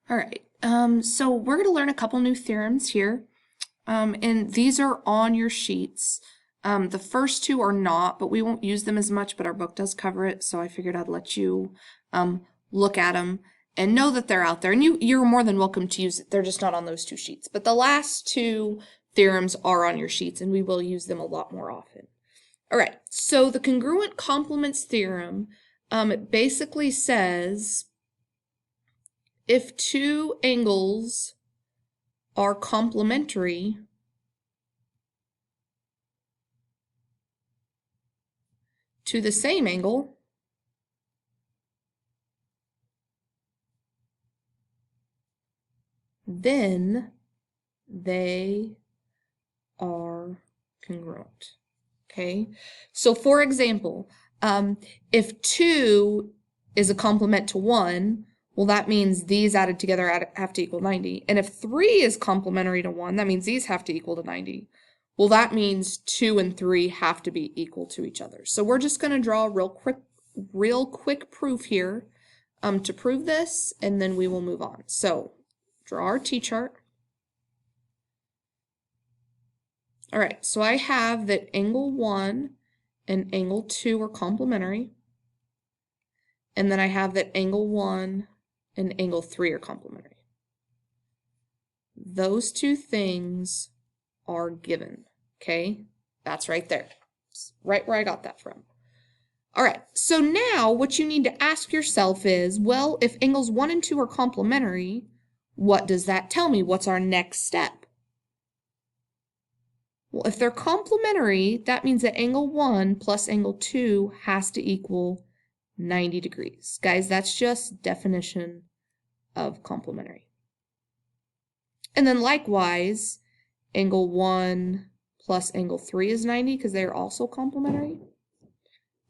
All right, so we're going to learn a couple new theorems here, and these are on your sheets. The first two are not, but we won't use them as much, but our book does cover it, so I figured I'd let you look at them and know that they're out there, and you're more than welcome to use it. They're just not on those two sheets, but the last two theorems are on your sheets, and we will use them a lot more often. All right, so the congruent complements theorem, it basically says if two angles are complementary, to the same angle, then they are congruent. Okay, so for example, if 2 is a complement to 1, well, that means these added together have to equal 90. And if 3 is complementary to 1, that means these have to equal to 90. Well, that means 2 and 3 have to be equal to each other. So we're just going to draw a real quick proof here to prove this, and then we will move on. So draw our t-chart. All right, so I have that angle 1 and angle 2 are complementary. And then I have that angle 1 and angle 3 are complementary. Those two things are given, okay? That's right there. It's right where I got that from. All right, so now what you need to ask yourself is, well, if angles 1 and 2 are complementary, what does that tell me? What's our next step? Well, if they're complementary, that means that angle 1 plus angle 2 has to equal 90 degrees. Guys, that's just definition of complementary. And then likewise, angle 1 plus angle 3 is 90 because they are also complementary.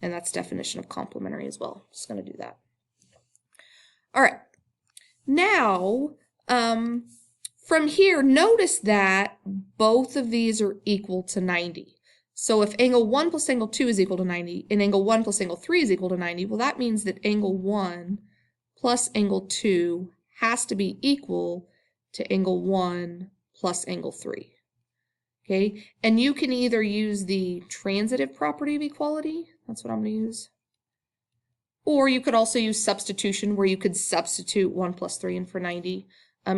And that's definition of complementary as well. Just going to do that. All right. Now, from here, notice that both of these are equal to 90. So if angle 1 plus angle 2 is equal to 90, and angle 1 plus angle 3 is equal to 90, well, that means that angle 1 plus angle 2 has to be equal to angle 1 plus angle 3. Okay, and you can either use the transitive property of equality, that's what I'm going to use, or you could also use substitution, where you could substitute 1 plus 3 in for 90.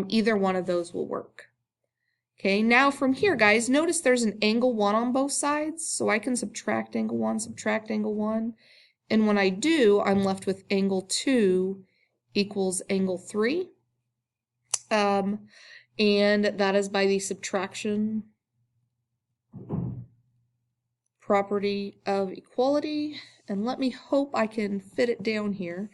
Either one of those will work. Okay, now from here, guys, notice there's an angle 1 on both sides, so I can subtract angle 1, subtract angle 1, and when I do, I'm left with angle 2 equals angle 3, and that is by the subtraction property of equality, and let me hope I can fit it down here,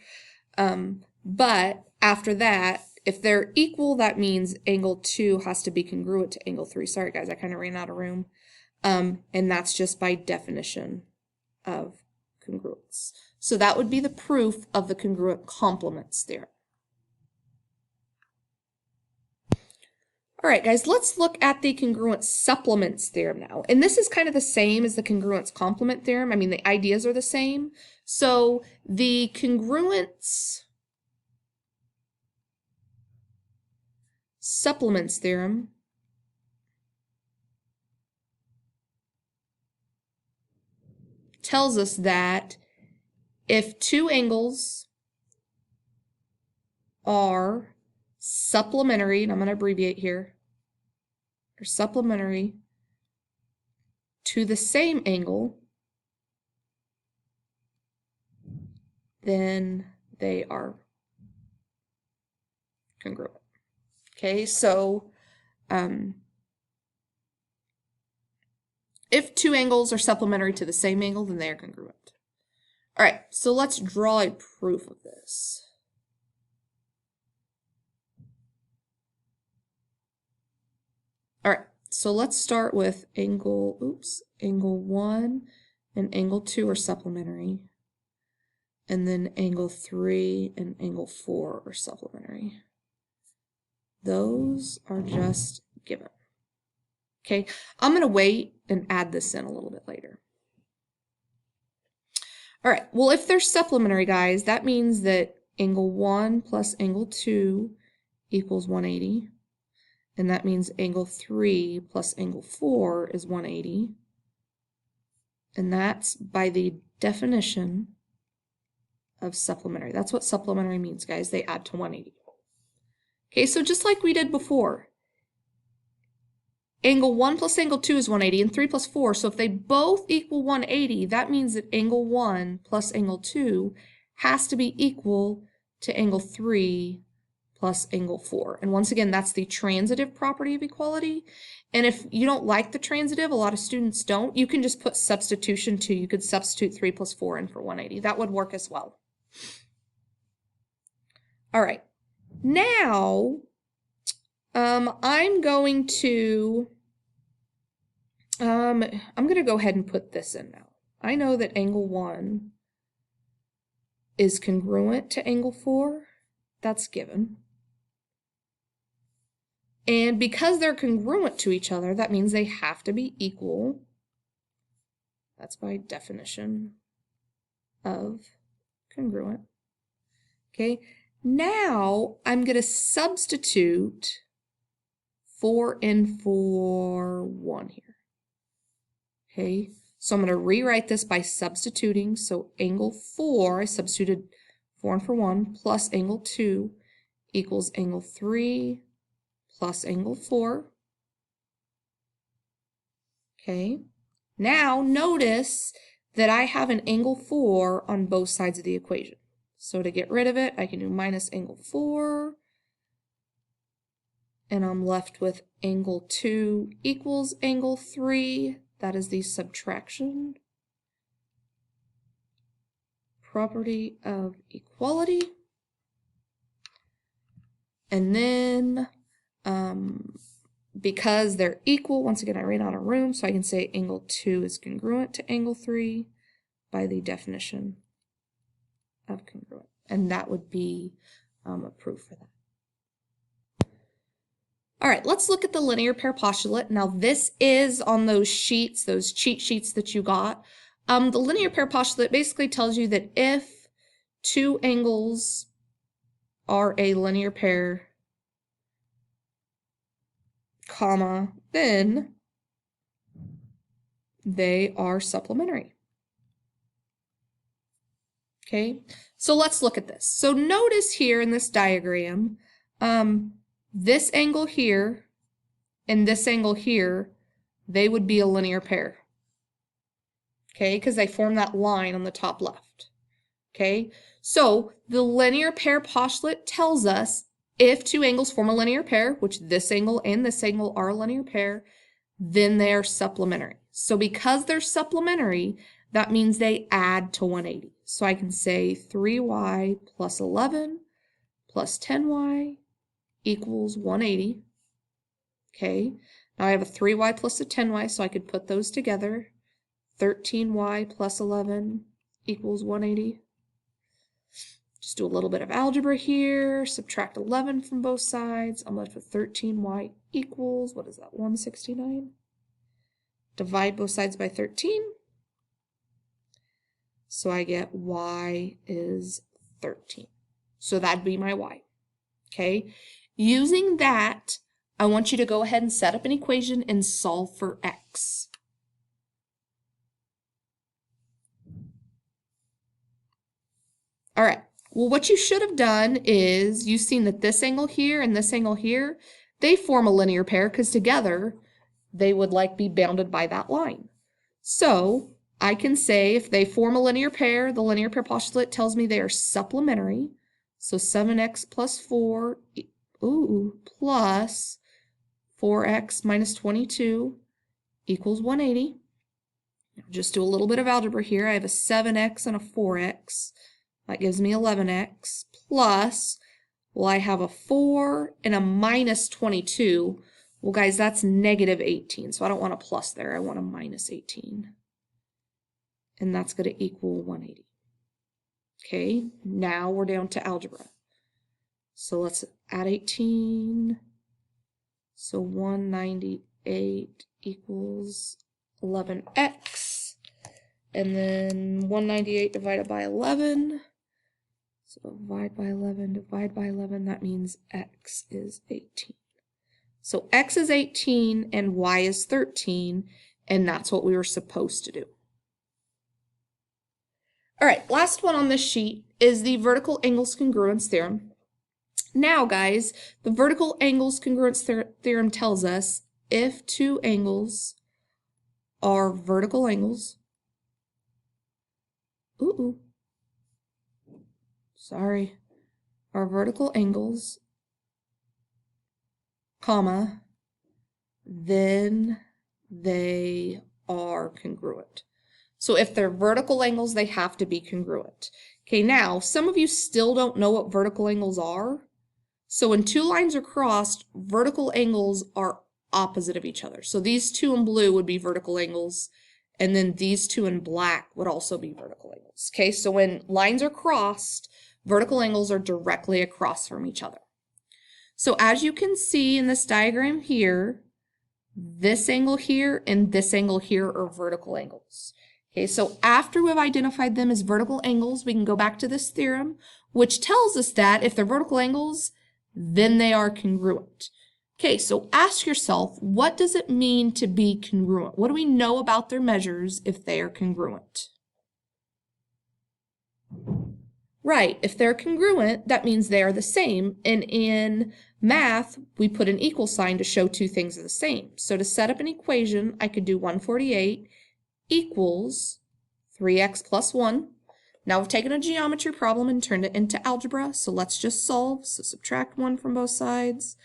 but after that, if they're equal, that means angle 2 has to be congruent to angle 3. Sorry, guys, I kind of ran out of room. And that's just by definition of congruence. So that would be the proof of the congruent complements theorem. All right, guys, let's look at the congruent supplements theorem now. And this is kind of the same as the congruence complement theorem. I mean, the ideas are the same. So the congruence supplements theorem tells us that if two angles are supplementary, and I'm going to abbreviate here, are supplementary to the same angle, then they are congruent. Okay, so if two angles are supplementary to the same angle, then they are congruent. All right, so let's draw a proof of this. All right, so let's start with angle 1 and angle 2 are supplementary. And then angle 3 and angle 4 are supplementary. Those are just given. Okay, I'm going to wait and add this in a little bit later. All right, well, if they're supplementary, guys, that means that angle 1 plus angle 2 equals 180. And that means angle 3 plus angle 4 is 180. And that's by the definition of supplementary. That's what supplementary means, guys. They add to 180. Okay, so just like we did before, angle 1 plus angle 2 is 180, and 3 plus 4. So if they both equal 180, that means that angle 1 plus angle 2 has to be equal to angle 3 plus angle 4. And once again, that's the transitive property of equality. And if you don't like the transitive, a lot of students don't, you can just put substitution too. You could substitute 3 plus 4 in for 180. That would work as well. All right. Now, I'm going to go ahead and put this in now. I know that angle 1 is congruent to angle 4. That's given. And because they're congruent to each other, that means they have to be equal. That's by definition of congruent. Okay, now I'm going to substitute 4 in for 1 here. Okay, so I'm going to rewrite this by substituting. So angle 4, I substituted 4 in for 1, plus angle 2 equals angle 3 plus angle 4. Okay, now notice that I have an angle 4 on both sides of the equation. So to get rid of it, I can do minus angle 4, and I'm left with angle 2 equals angle 3. That is the subtraction property of equality. And then because they're equal, once again, I ran out of room, so I can say angle 2 is congruent to angle 3 by the definition of congruent. And that would be a proof for that. All right, let's look at the linear pair postulate. Now, this is on those sheets, those cheat sheets that you got. The linear pair postulate basically tells you that if two angles are a linear pair, comma, then they are supplementary. Okay, so let's look at this. So notice here in this diagram, this angle here and this angle here, they would be a linear pair. Okay, because they form that line on the top left. Okay, so the linear pair postulate tells us if two angles form a linear pair, which this angle and this angle are a linear pair, then they are supplementary. So because they're supplementary, that means they add to 180. So I can say 3y plus 11 plus 10y equals 180. Okay, now I have a 3y plus a 10y, so I could put those together. 13y plus 11 equals 180. Just do a little bit of algebra here, subtract 11 from both sides. I'm left with 13y equals, what is that, 169? Divide both sides by 13. So I get y is 13. So that'd be my y. Okay, using that, I want you to go ahead and set up an equation and solve for x. All right. Well, what you should have done is you've seen that this angle here and this angle here, they form a linear pair because together they would be bounded by that line. So I can say if they form a linear pair, the linear pair postulate tells me they are supplementary. So 7x plus 4 plus 4x minus 22 equals 180. Now just do a little bit of algebra here. I have a 7x and a 4x. That gives me 11x plus, well, I have a 4 and a minus 22. Well, guys, that's negative 18. So I don't want a plus there. I want a minus 18. And that's going to equal 180. Okay, now we're down to algebra. So let's add 18. So 198 equals 11x. And then 198 divided by 11. So divide by 11, that means x is 18. So x is 18 and y is 13, and that's what we were supposed to do. All right, last one on this sheet is the vertical angles congruence theorem. Now, guys, the vertical angles congruence theorem tells us if two angles are vertical angles, are vertical angles, comma, then they are congruent. So if they're vertical angles, they have to be congruent. Okay, now, some of you still don't know what vertical angles are. So when two lines are crossed, vertical angles are opposite of each other. So these two in blue would be vertical angles, and then these two in black would also be vertical angles. Okay, so when lines are crossed, vertical angles are directly across from each other. So as you can see in this diagram here, this angle here and this angle here are vertical angles. Okay, so after we've identified them as vertical angles, we can go back to this theorem, which tells us that if they're vertical angles, then they are congruent. Okay, so ask yourself, what does it mean to be congruent? What do we know about their measures if they are congruent? Right, if they're congruent, that means they are the same. And in math, we put an equal sign to show two things are the same. So to set up an equation, I could do 148 equals 3x plus 1. Now we've taken a geometry problem and turned it into algebra, so let's just solve. So subtract 1 from both sides.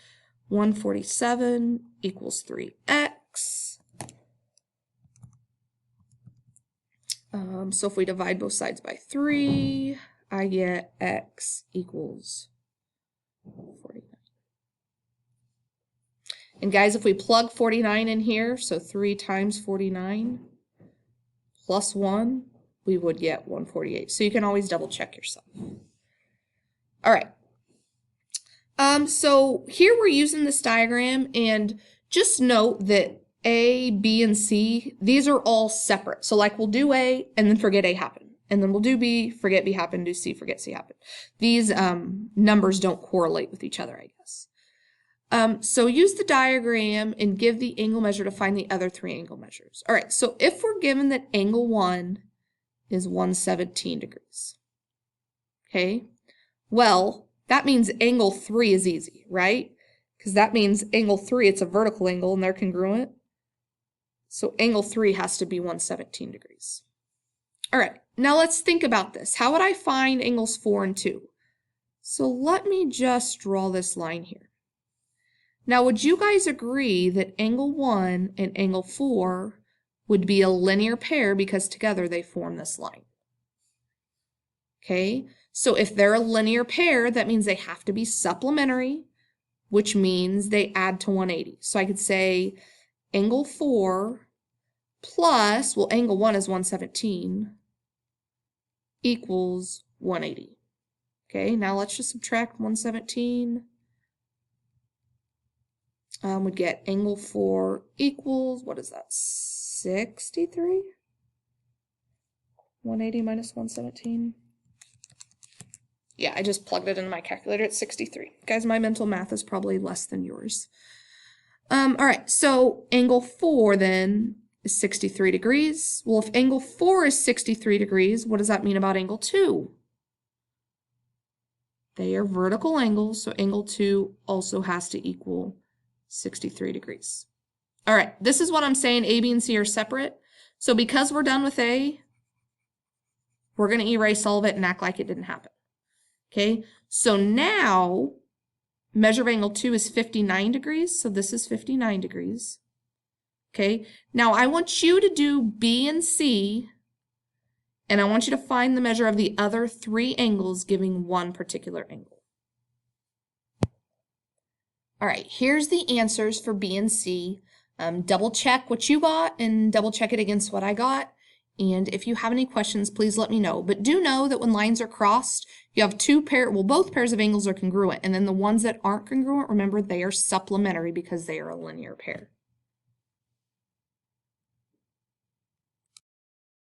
147 equals 3x. So if we divide both sides by 3, I get x equals 49. And guys, if we plug 49 in here, so 3 times 49 plus 1, we would get 148. So you can always double check yourself. All right. So here we're using this diagram, and just note that A, B, and C, these are all separate. So like we'll do A and then forget A happened. And then we'll do B, forget B happened, do C, forget C happened. These numbers don't correlate with each other, I guess. So use the diagram and give the angle measure to find the other three angle measures. All right, so if we're given that angle 1 is 117 degrees, okay, well, that means angle 3 is easy, right? Because that means angle 3, it's a vertical angle and they're congruent. So angle 3 has to be 117 degrees. All right, now let's think about this. How would I find angles 4 and 2? So let me just draw this line here. Now, would you guys agree that angle 1 and angle 4 would be a linear pair because together they form this line? Okay, so if they're a linear pair, that means they have to be supplementary, which means they add to 180. So I could say angle 4 plus, well, angle 1 is 117 equals 180. Okay, now let's just subtract 117. Would get angle 4 equals, what is that, 63? 180 minus 117. Yeah, I just plugged it into my calculator at 63. Guys, my mental math is probably less than yours. All right, so angle 4 then is 63 degrees. Well, if angle 4 is 63 degrees, what does that mean about angle 2? They are vertical angles, so angle 2 also has to equal 63 degrees. All right, this is what I'm saying. A, B, and C are separate. So because we're done with A, we're going to erase all of it and act like it didn't happen. Okay, so now measure of angle 2 is 59 degrees. So this is 59 degrees. Okay, now I want you to do B and C, and I want you to find the measure of the other three angles giving one particular angle. All right, here's the answers for B and C. Double check what you got and double check it against what I got. And if you have any questions, please let me know. But do know that when lines are crossed, you have both pairs of angles are congruent. And then the ones that aren't congruent, remember, they are supplementary because they are a linear pair.